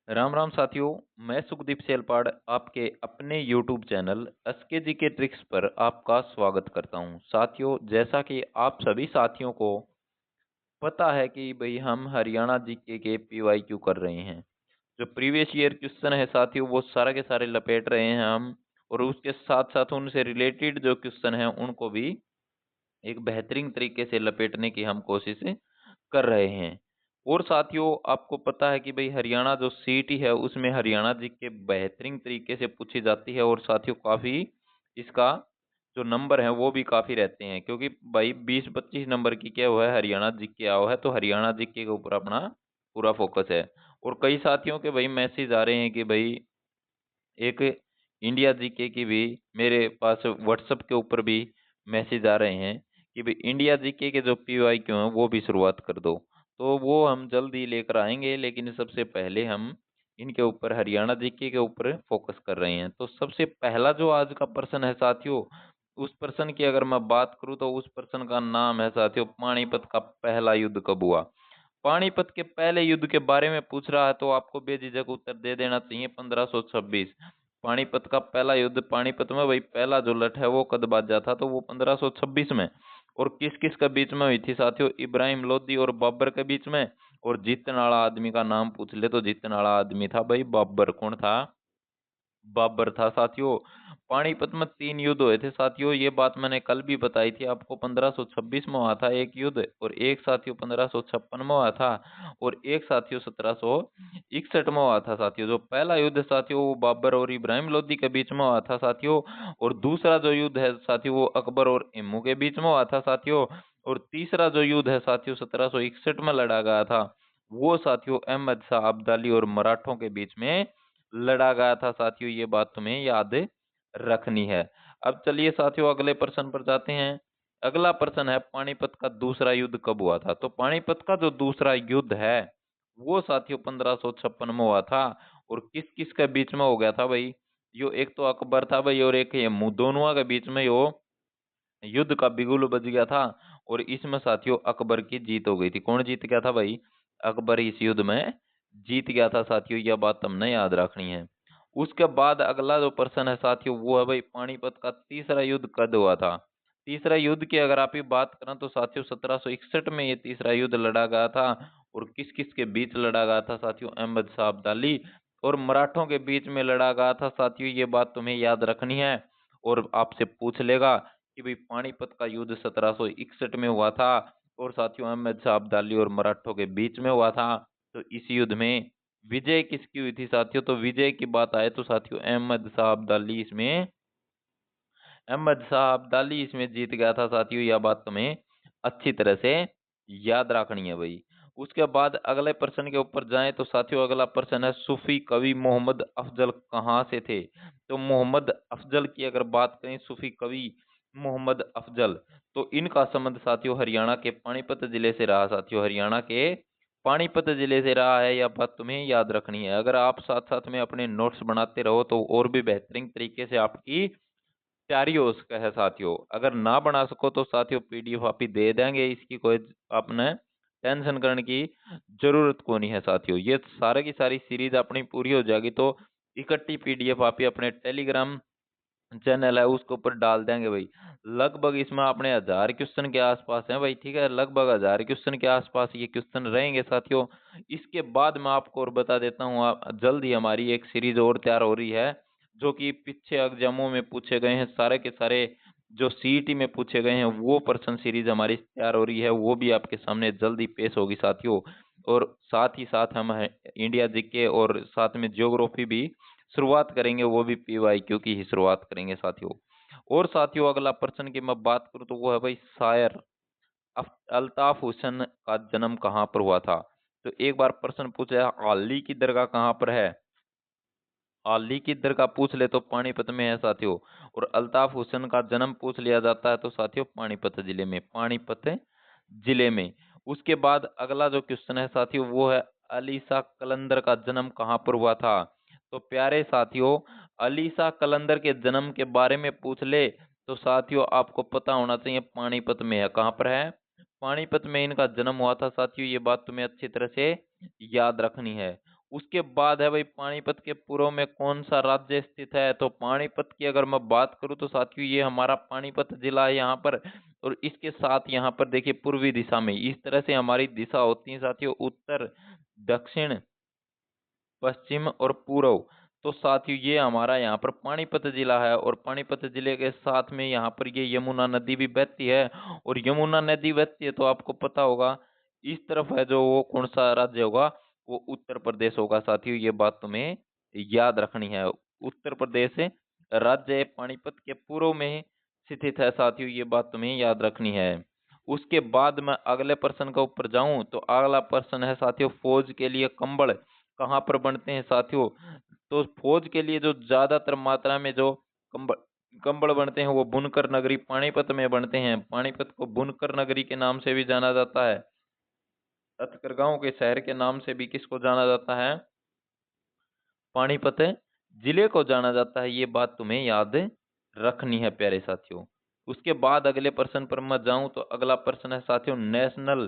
राम राम साथियों। मैं सुखदीप सेलपाड़ आपके अपने YouTube चैनल एसके जी के ट्रिक्स पर आपका स्वागत करता हूं। साथियों, जैसा कि आप सभी साथियों को पता है कि भाई हम हरियाणा जीके के PYQ कर रहे हैं। जो प्रीवियस ईयर क्वेश्चन है साथियों, वो सारे के सारे लपेट रहे हैं हम, और उसके साथ साथ उनसे रिलेटेड जो क्वेश्चन हैं उनको भी एक बेहतरीन तरीके से लपेटने की हम कोशिश कर रहे हैं। और साथियों, आपको पता है कि भाई हरियाणा जो सीटी है उसमें हरियाणा जी के बेहतरीन तरीके से पूछी जाती है, और साथियों काफ़ी इसका जो नंबर है वो भी काफ़ी रहते हैं, क्योंकि भाई 20-25 नंबर की क्या हुआ है, हरियाणा जी के आओ है, तो हरियाणा जी के ऊपर अपना पूरा फोकस है। और कई साथियों के भाई मैसेज आ रहे हैं कि भाई एक इंडिया जीके की भी मेरे पास व्हाट्सएप के ऊपर भी मैसेज आ रहे हैं कि भाई इंडिया जीके के जो PYQ हैं वो भी शुरुआत कर दो। तो वो हम जल्द ही लेकर आएंगे, लेकिन सबसे पहले हम इनके ऊपर हरियाणा जीके के ऊपर फोकस कर रहे हैं। तो सबसे पहला जो आज का प्रश्न है साथियों, उस प्रश्न की अगर मैं बात करूं तो उस प्रश्न का नाम है साथियों, पानीपत का पहला युद्ध कब हुआ। पानीपत के पहले युद्ध के बारे में पूछ रहा है तो आपको बेझिझक उत्तर दे देना चाहिए 1526। पानीपत का पहला युद्ध, पानीपत में वही पहला जो लठ है वो कद बाजा था, तो वो 1526 में। और किस किस के बीच में हुई थी साथियों, इब्राहिम लोदी और बाबर के बीच में। और जीतने वाला आदमी का नाम पूछ ले तो जीतने वाला आदमी था भाई बाबर। कौन था? बाबर था साथियों। पानीपत में 3 युद्ध हुए थे साथियों, ये बात मैंने कल भी बताई थी आपको। 1526 में हुआ था एक युद्ध, और एक साथियों 1556 में हुआ था, और एक साथियों 1761 में हुआ था साथियों। जो पहला युद्ध साथियों वो बाबर और इब्राहिम लोदी के बीच में हुआ था साथियों। और दूसरा जो युद्ध है साथियों वो अकबर और इम्मू के बीच में हुआ था साथियों। और तीसरा जो युद्ध है साथियों 1761 में लड़ा गया था, वो साथियों अहमद शाह अब्दाली और मराठों के बीच में लड़ा गया था साथियों। ये बात तुम्हें याद रखनी है। अब चलिए साथियों अगले प्रश्न पर जाते हैं। अगला प्रश्न है, पानीपत का दूसरा युद्ध कब हुआ था। तो पानीपत का जो दूसरा युद्ध है वो साथियों 1556 में हुआ था। और किस किस के बीच में हो गया था भाई, यो एक तो अकबर था भाई, और एक ये दोनों के बीच में यो युद्ध का बिगुल बज गया था। और इसमें साथियों अकबर की जीत हो गई थी। कौन जीत गया था भाई? अकबर इस युद्ध में जीत गया था साथियों, यह बात तुमने याद रखनी है। उसके बाद अगला जो प्रश्न है साथियों वो है भाई, पानीपत का तीसरा युद्ध कब हुआ था। तीसरा युद्ध की अगर आप ही बात करें तो साथियों 1761 में ये तीसरा युद्ध लड़ा गया था। और किस किस के बीच लड़ा गया था साथियों, अहमद शाह अब्दाली और मराठों के बीच में लड़ा गया था साथियों, ये बात तुम्हें याद रखनी है। और आपसे पूछ लेगा कि भाई पानीपत का युद्ध 1761 में हुआ था, और साथियों अहमद शाह अब्दाली और मराठों के बीच में हुआ था। तो इस युद्ध में विजय किसकी हुई थी साथियों, तो विजय की बात आए तो साथियों अहमद शाह अब्दाली इसमें जीत गया था साथियों, यह बात तुम्हें अच्छी तरह से याद रखनी है भाई। उसके बाद अगले प्रश्न के ऊपर जाएं तो साथियों अगला प्रश्न है, सूफी कवि मोहम्मद अफजल कहाँ से थे। तो मोहम्मद अफजल की अगर बात करें, सूफी कवि मोहम्मद अफजल, तो इनका संबंध साथियों हरियाणा के पानीपत जिले से रहा साथियों, हरियाणा के पानीपत जिले से रहा है, यह बात तुम्हें याद रखनी है। अगर आप साथ साथ में अपने नोट्स बनाते रहो तो और भी बेहतरीन तरीके से आपकी तैयारी हो सका है साथियों। अगर ना बना सको तो साथियों PDF आप ही दे देंगे, इसकी कोई आपने टेंशन करने की जरूरत को नहीं है साथियों। ये सारे की सारी सीरीज अपनी पूरी हो जाएगी तो इकट्ठी PDF आप ही अपने टेलीग्राम चैनल है उसके ऊपर डाल देंगे भाई। लगभग इसमें अपने 1000 क्वेश्चन के आसपास हैं भाई, ठीक है, लगभग 1000 क्वेश्चन के आसपास ये क्वेश्चन रहेंगे साथियों। इसके बाद मैं आपको और बता देता हूँ, जल्द ही हमारी एक सीरीज और तैयार हो रही है, जो कि पीछे एग्जामों में पूछे गए हैं सारे के सारे, जो CET में पूछे गए हैं वो प्रश्न सीरीज हमारी तैयार हो रही है, वो भी आपके सामने जल्द ही पेश होगी साथियों। और साथ ही साथ हम इंडिया जीके और साथ में ज्योग्राफी भी शुरुआत करेंगे, वो भी PYQ की ही शुरुआत करेंगे साथियों। और साथियों अगला प्रश्न की मैं बात करूं तो वो है भाई, शायर अल्ताफ हुसैन का जन्म कहाँ पर हुआ था। तो एक बार प्रश्न पूछा है, आली की दरगाह कहाँ पर है। आली की दरगाह पूछ ले तो पानीपत में है साथियों। और अल्ताफ हुसैन का जन्म पूछ लिया जाता है तो साथियों पानीपत जिले में, पानीपत जिले में। उसके बाद अगला जो क्वेश्चन है साथियों वो है, अली शाह कलंदर का जन्म कहाँ पर हुआ था। तो प्यारे साथियों, अली शाह कलंदर के जन्म के बारे में पूछ ले तो साथियों आपको पता होना चाहिए पानीपत में है। कहाँ पर है? पानीपत में इनका जन्म हुआ था साथियों, ये बात तुम्हें अच्छी तरह से याद रखनी है। उसके बाद है भाई पानीपत के पूर्व में कौन सा राज्य स्थित है। तो पानीपत की अगर मैं बात करूं तो साथियों ये हमारा पानीपत जिला है यहाँ पर। और इसके साथ यहाँ पर देखिए पूर्वी दिशा में इस तरह से हमारी दिशा होती है साथियों, उत्तर, दक्षिण, पश्चिम और पूर्व। तो साथियों ये हमारा यहाँ पर पानीपत जिला है और पानीपत जिले के साथ में यहाँ पर ये यमुना नदी भी बहती है। और यमुना नदी बहती है तो आपको पता होगा इस तरफ है जो वो कौन सा राज्य होगा, वो उत्तर प्रदेश होगा साथियों। ये बात तुम्हें याद रखनी है। उत्तर प्रदेश राज्य पानीपत के पूर्व में स्थित है साथियों, ये बात तुम्हें याद रखनी है। उसके बाद मैं अगले प्रश्न के ऊपर जाऊं तो अगला प्रश्न है साथियों, फौज के लिए कंबल कहाँ पर बनते हैं साथियों। तो फौज के लिए जो ज्यादातर मात्रा में जो कंबल कंबल बनते हैं वो बुनकर नगरी पानीपत में बनते हैं। पानीपत को बुनकर नगरी के नाम से भी जाना जाता है। हथकरघाओं के शहर के नाम से भी किसको जाना जाता है, पानीपत जिले को जाना जाता है। ये बात तुम्हें याद रखनी है प्यारे साथियों। उसके बाद अगले प्रश्न पर मैं जाऊं तो अगला प्रश्न है साथियों, नेशनल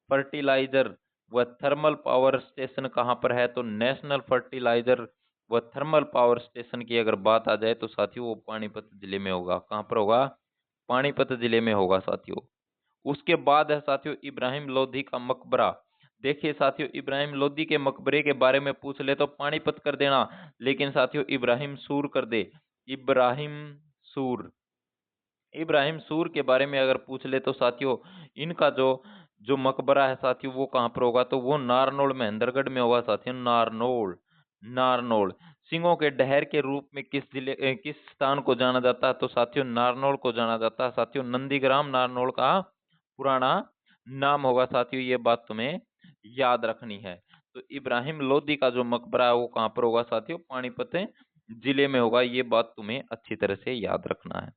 फर्टिलाइजर व थर्मल पावर स्टेशन कहाँ पर है। तो नेशनल फर्टिलाइजर व थर्मल पावर स्टेशन की अगर बात आ जाए तो साथियों वो पानीपत जिले में होगा। कहाँ पर होगा, पानीपत जिले में होगा साथियों। उसके बाद है साथियों इब्राहिम लोधी का मकबरा। देखिए साथियों इब्राहिम लोधी के मकबरे के बारे में पूछ ले तो पानीपत कर देना, लेकिन साथियों इब्राहिम सूर कर दे। इब्राहिम सूर, इब्राहिम सूर के बारे में अगर पूछ ले तो साथियों इनका जो जो मकबरा है साथियों वो कहाँ पर होगा, तो वो नारनौल महेंद्रगढ़ में होगा साथियों। नारनौल, नारनौल। सिंहों के डहर के रूप में किस जिले किस स्थान को जाना जाता है, तो साथियों नारनौल को जाना जाता है साथियों। नंदीग्राम नारनौल का पुराना नाम होगा साथियों, ये बात तुम्हें याद रखनी है। तो इब्राहिम लोदी का जो मकबरा है वो कहाँ पर होगा साथियों, पानीपत जिले में होगा। ये बात तुम्हें अच्छी तरह से याद रखना है।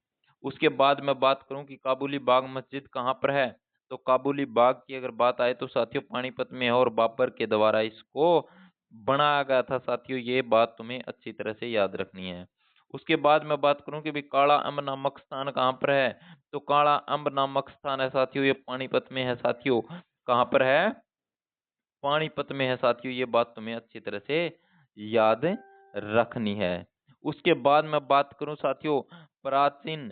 उसके बाद मैं बात करूं कि काबुली बाग मस्जिद कहाँ पर है, तो काबुली बाग की अगर बात आए तो साथियों पानीपत में है और बाबर के द्वारा इसको बनाया गया था साथियों। ये बात तुम्हें अच्छी तरह से याद रखनी है। उसके बाद मैं बात करूं कि भी काला अम्ब नामक स्थान कहाँ पर है, तो काला अम्ब नामक स्थान है साथियों ये पानीपत में है साथियों। कहाँ पर है, पानीपत में है साथियों। ये बात तुम्हें अच्छी तरह से याद रखनी है। उसके बाद मैं बात करूं साथियों प्राचीन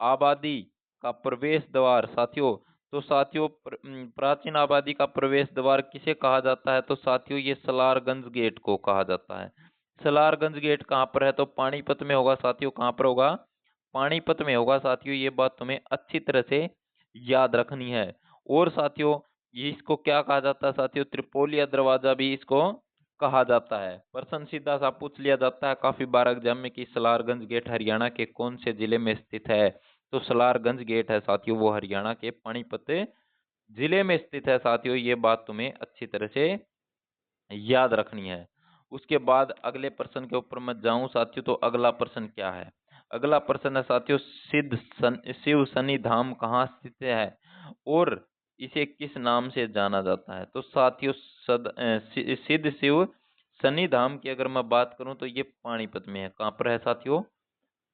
आबादी का प्रवेश द्वार साथियों। तो साथियों प्राचीन आबादी का प्रवेश द्वार किसे कहा जाता है, तो साथियों ये सलारगंज गेट को कहा जाता है। सलारगंज गेट कहाँ पर है, तो पानीपत में होगा साथियों। कहाँ पर होगा, पानीपत में होगा साथियों। ये बात तुम्हें अच्छी तरह से याद रखनी है। और साथियों ये इसको क्या कहा जाता है साथियों, त्रिपोलिया दरवाजा भी इसको कहा जाता है। प्रश्न सीधा सा पूछ लिया जाता है काफी बार एग्जाम में कि सलारगंज गेट हरियाणा के कौन से जिले में स्थित है, तो सलारगंज गेट है साथियों वो हरियाणा के पानीपत जिले में स्थित है साथियों। ये बात तुम्हें अच्छी तरह से याद रखनी है। उसके बाद अगले प्रश्न के ऊपर मैं जाऊं साथियों तो अगला प्रश्न क्या है, अगला प्रश्न है साथियों शिव शनि धाम कहाँ स्थित है और इसे किस नाम से जाना जाता है। तो साथियों सिद्ध शिव शनि धाम की अगर मैं बात करूं तो ये पानीपत में है। कहाँ पर है साथियों,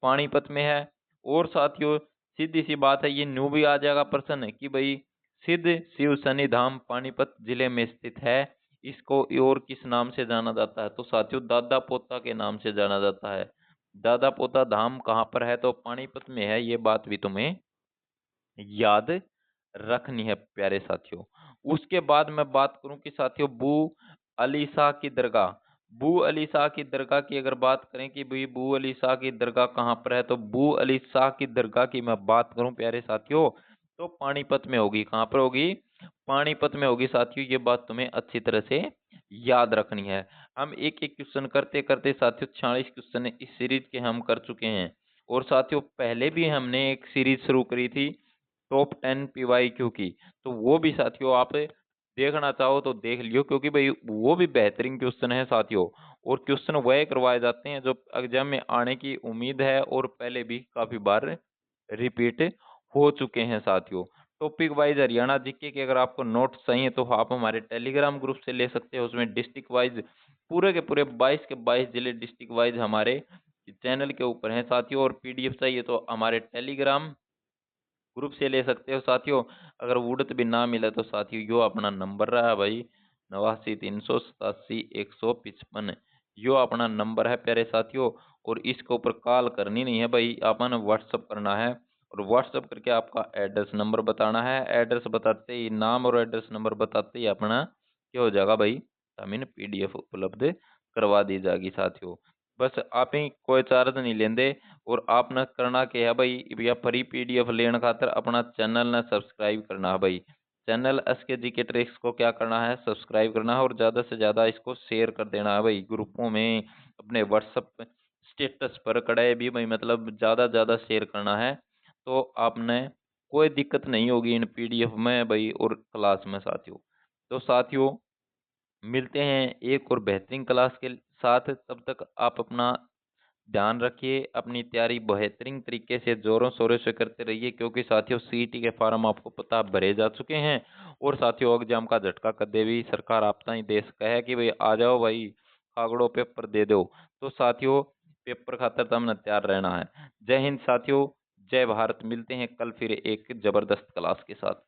पानीपत में है। और साथियों सीधी सी बात है, ये न्यू भी आ जाएगा प्रश्न कि भाई सिद्ध शिव शनि धाम पानीपत जिले में स्थित है, इसको और किस नाम से जाना जाता है, तो साथियों दादा पोता के नाम से जाना जाता है। दादा पोता धाम कहाँ पर है, तो पानीपत में है। ये बात भी तुम्हें याद रखनी है प्यारे साथियों। उसके बाद मैं बात करूं कि साथियों बू अली शाह की दरगाह, बू अली शाह की दरगाह की अगर बात करें कि भाई बू अली शाह की दरगाह कहाँ पर है, तो बू अली शाह की दरगाह की मैं बात करूं प्यारे साथियों तो पानीपत में होगी। कहाँ पर होगी, पानीपत में होगी साथियों। ये बात तुम्हें अच्छी तरह से याद रखनी है। हम एक एक क्वेश्चन करते करते साथियों 46 क्वेश्चन इस सीरीज के हम कर चुके हैं। और साथियों पहले भी हमने एक सीरीज शुरू करी थी टॉप 10 पीवाईक्यू की, तो वो भी साथियों आप देखना चाहो तो देख लियो, क्योंकि भाई वो भी बेहतरीन क्वेश्चन है साथियों। और क्वेश्चन वह करवाए जाते हैं जो एग्जाम में आने की उम्मीद है और पहले भी काफी बार रिपीट हो चुके हैं साथियों। टॉपिक वाइज हरियाणा जीके के अगर आपको नोट चाहिए तो आप हमारे टेलीग्राम ग्रुप से ले सकते हो। उसमें डिस्ट्रिक्ट वाइज पूरे के पूरे 22 के 22 जिले डिस्ट्रिक्ट वाइज हमारे चैनल के ऊपर हैं साथियों। और पीडीएफ चाहिए तो हमारे टेलीग्राम ग्रुप से ले सकते हो साथियों। अगर वुडत भी ना मिले तो साथियों यो अपना नंबर रहा है भाई 89 387 155 यो अपना नंबर है प्यारे साथियों। और इसके ऊपर कॉल करनी नहीं है भाई, आपने व्हाट्सअप करना है और व्हाट्सअप करके आपका एड्रेस नंबर बताना है। एड्रेस बताते ही, नाम और एड्रेस नंबर बताते ही अपना क्या हो जाएगा भाई, हमें पीडीएफ उपलब्ध करवा दी जाएगी साथियों। बस आप ही कोई चार्ज नहीं लेंदे। और आपने करना क्या है भाई, भैया फ्री पीडीएफ लेने खातर अपना चैनल ने सब्सक्राइब करना है भाई। चैनल एसके जी के ट्रिक्स को क्या करना है, सब्सक्राइब करना है और ज़्यादा से ज़्यादा इसको शेयर कर देना है भाई, ग्रुपों में, अपने व्हाट्सअप स्टेटस पर कड़े भी भाई, मतलब ज़्यादा ज़्यादा शेयर करना है। तो आपने कोई दिक्कत नहीं होगी इन पीडीएफ में भाई और क्लास में साथियों। तो साथियों, मिलते हैं एक और बेहतरीन क्लास के साथ, तब तक आप अपना ध्यान रखिए, अपनी तैयारी बेहतरीन तरीके से ज़ोरों शोरों से करते रहिए, क्योंकि साथियों सीईटी के फार्म आपको पता भरे जा चुके हैं। और साथियों, एग्जाम का झटका कदे भी सरकार आपता ही देश कहे कि भाई आ जाओ भाई, कागड़ो पेपर दे दो। तो साथियों, पेपर खातर तो हमने तैयार रहना है। जय हिंद साथियों, जय भारत। मिलते हैं कल फिर एक जबरदस्त क्लास के साथ।